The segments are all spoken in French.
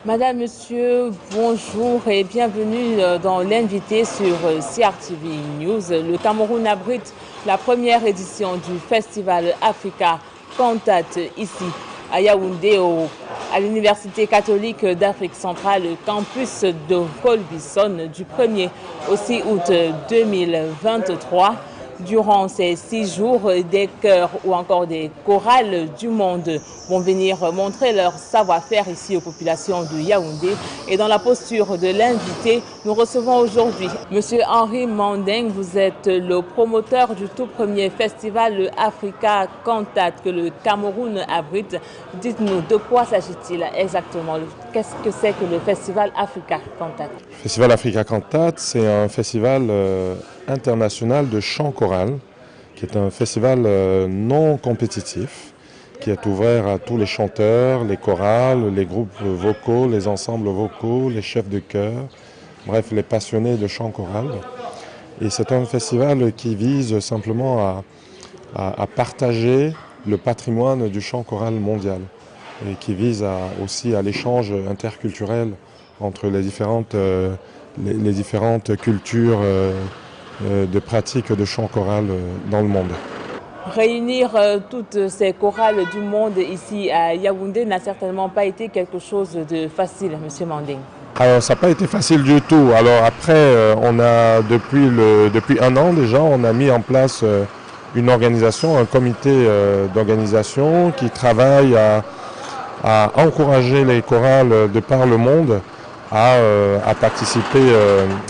Madame, Monsieur, bonjour et bienvenue dans l'invité sur CRTV News. Le Cameroun abrite la première édition du Festival Africa Cantat ici à Yaoundé, à l'Université catholique d'Afrique centrale, campus de Colbison du 1er au 6 août 2023. Durant ces 6 jours, des chœurs ou encore des chorales du monde vont venir montrer leur savoir-faire ici aux populations de Yaoundé. Et dans la posture de l'invité, nous recevons aujourd'hui Monsieur Henri Manding. Vous êtes le promoteur du tout premier festival Africa Cantat que le Cameroun abrite. Dites-nous, de quoi s'agit-il exactement? Qu'est-ce que c'est que le festival Africa Cantat? Le festival Africa Cantat, c'est un festival international de chant choral, qui est un festival non compétitif, qui est ouvert à tous les chanteurs, les chorales, les groupes vocaux, les ensembles vocaux, les chefs de chœur, bref, les passionnés de chant choral. Et c'est un festival qui vise simplement à partager le patrimoine du chant choral mondial et qui vise aussi à l'échange interculturel entre les différentes cultures de pratique de chant choral dans le monde. Réunir toutes ces chorales du monde ici à Yaoundé n'a certainement pas été quelque chose de facile, Monsieur Manding. Alors, ça n'a pas été facile du tout. Alors après, on a depuis 1 an déjà, on a mis en place une organisation, un comité d'organisation qui travaille à encourager les chorales de par le monde à participer,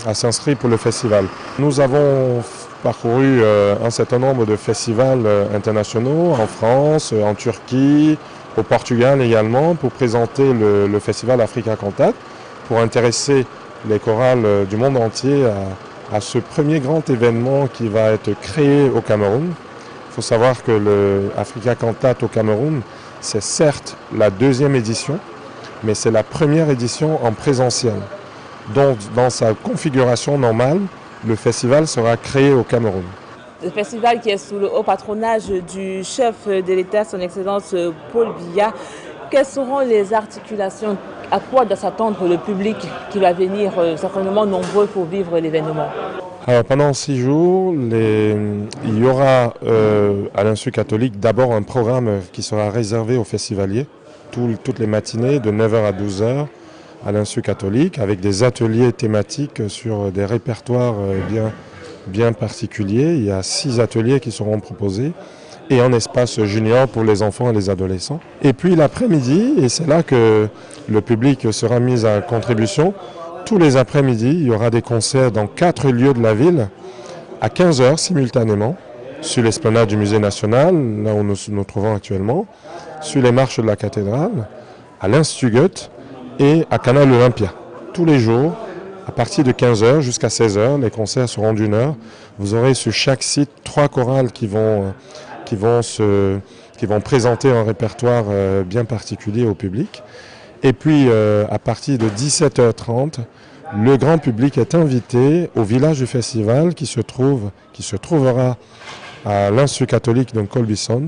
à s'inscrire pour le festival. Nous avons parcouru un certain nombre de festivals internationaux en France, en Turquie, au Portugal également, pour présenter le festival Africa Cantat, pour intéresser les chorales du monde entier à ce premier grand événement qui va être créé au Cameroun. Il faut savoir que le Africa Cantat au Cameroun, c'est certes la 2e édition, mais c'est la première édition en présentiel. Donc, dans sa configuration normale, le festival sera créé au Cameroun. Le festival qui est sous le haut patronage du chef de l'État, son Excellence Paul Biya. Quelles seront les articulations? À quoi doit s'attendre le public qui va venir certainement nombreux pour vivre l'événement? Alors, pendant 6 jours, il y aura à l'Institut catholique d'abord un programme qui sera réservé aux festivaliers, toutes les matinées de 9h à 12h à l'Institut catholique, avec des ateliers thématiques sur des répertoires bien particuliers. Il y a 6 ateliers qui seront proposés et un espace junior pour les enfants et les adolescents. Et puis l'après-midi, et c'est là que le public sera mis à contribution, tous les après-midi, il y aura des concerts dans 4 lieux de la ville à 15h simultanément, sur l'esplanade du Musée national, là où nous nous trouvons actuellement, sur les marches de la cathédrale, à l'Institut Goethe et à Canal Olympia. Tous les jours, à partir de 15h jusqu'à 16h, les concerts seront d'1 heure. Vous aurez sur chaque site 3 chorales qui vont présenter un répertoire bien particulier au public. Et puis, à partir de 17h30, le grand public est invité au village du festival qui se trouvera à l'Institut catholique de Colbison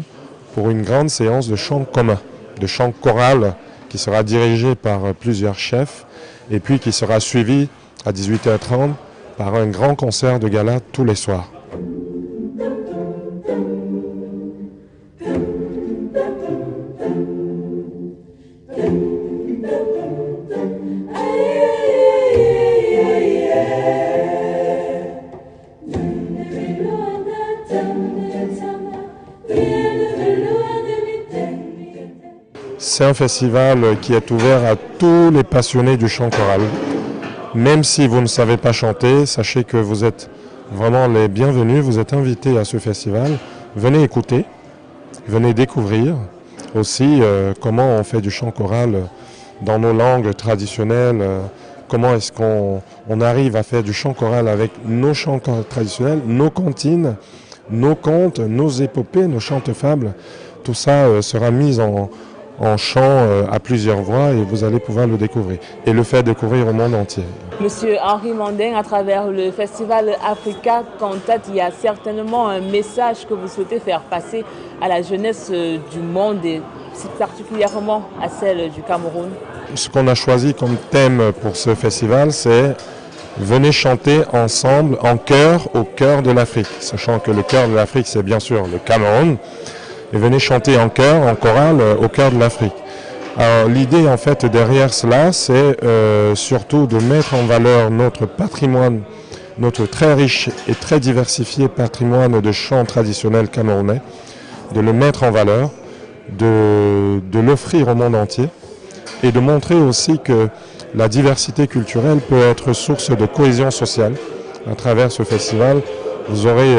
pour une grande séance de chant commun, de chant choral qui sera dirigé par plusieurs chefs et puis qui sera suivi à 18h30 par un grand concert de gala tous les soirs. C'est un festival qui est ouvert à tous les passionnés du chant choral. Même si vous ne savez pas chanter, sachez que vous êtes vraiment les bienvenus, vous êtes invités à ce festival. Venez écouter, venez découvrir aussi comment on fait du chant choral dans nos langues traditionnelles, comment est-ce qu'on arrive à faire du chant choral avec nos chants traditionnels, nos comptines, nos contes, nos épopées, nos chantes-fables. Tout ça sera mis en chant à plusieurs voix et vous allez pouvoir le découvrir et le faire découvrir au monde entier. Monsieur Henri Manding, à travers le festival Africa Cantat, il y a certainement un message que vous souhaitez faire passer à la jeunesse du monde et particulièrement à celle du Cameroun? Ce qu'on a choisi comme thème pour ce festival, c'est « Venez chanter ensemble en chœur au cœur de l'Afrique », sachant que le cœur de l'Afrique, c'est bien sûr le Cameroun, et venez chanter en chœur, en chorale, au cœur de l'Afrique. Alors l'idée en fait derrière cela, c'est surtout de mettre en valeur notre patrimoine, notre très riche et très diversifié patrimoine de chants traditionnels camerounais, de le mettre en valeur, de l'offrir au monde entier et de montrer aussi que la diversité culturelle peut être source de cohésion sociale. À travers ce festival, vous aurez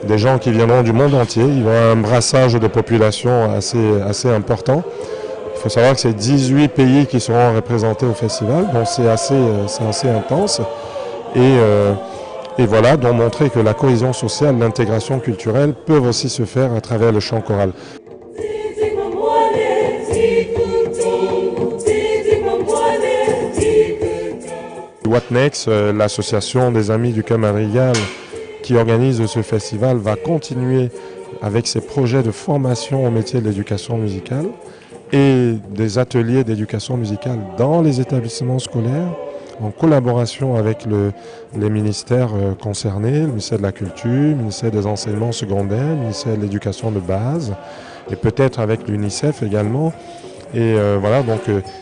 des gens qui viendront du monde entier, il y aura un brassage de population assez important. Il faut savoir que c'est 18 pays qui seront représentés au festival, donc c'est assez intense. Et voilà, donc montrer que la cohésion sociale, l'intégration culturelle peuvent aussi se faire à travers le chant choral. Watnex, l'association des Amis du Kamarigal qui organise ce festival, va continuer avec ses projets de formation au métier de l'éducation musicale et des ateliers d'éducation musicale dans les établissements scolaires en collaboration avec les ministères concernés, le ministère de la Culture, le ministère des Enseignements secondaires, le ministère de l'Éducation de base et peut-être avec l'UNICEF également. Et voilà, donc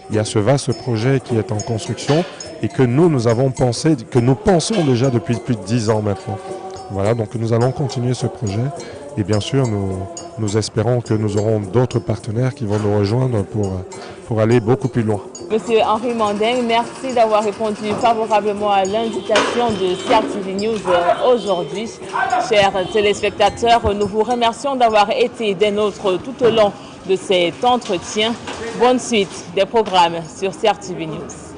il y a ce vaste projet qui est en construction et que nous avons pensé, que nous pensons déjà depuis plus de 10 ans maintenant. Voilà, donc nous allons continuer ce projet et bien sûr nous espérons que nous aurons d'autres partenaires qui vont nous rejoindre pour aller beaucoup plus loin. Monsieur Henri Manding, merci d'avoir répondu favorablement à l'invitation de CRTV News aujourd'hui. Chers téléspectateurs, nous vous remercions d'avoir été des nôtres tout au long de cet entretien. Bonne suite des programmes sur CRTV News.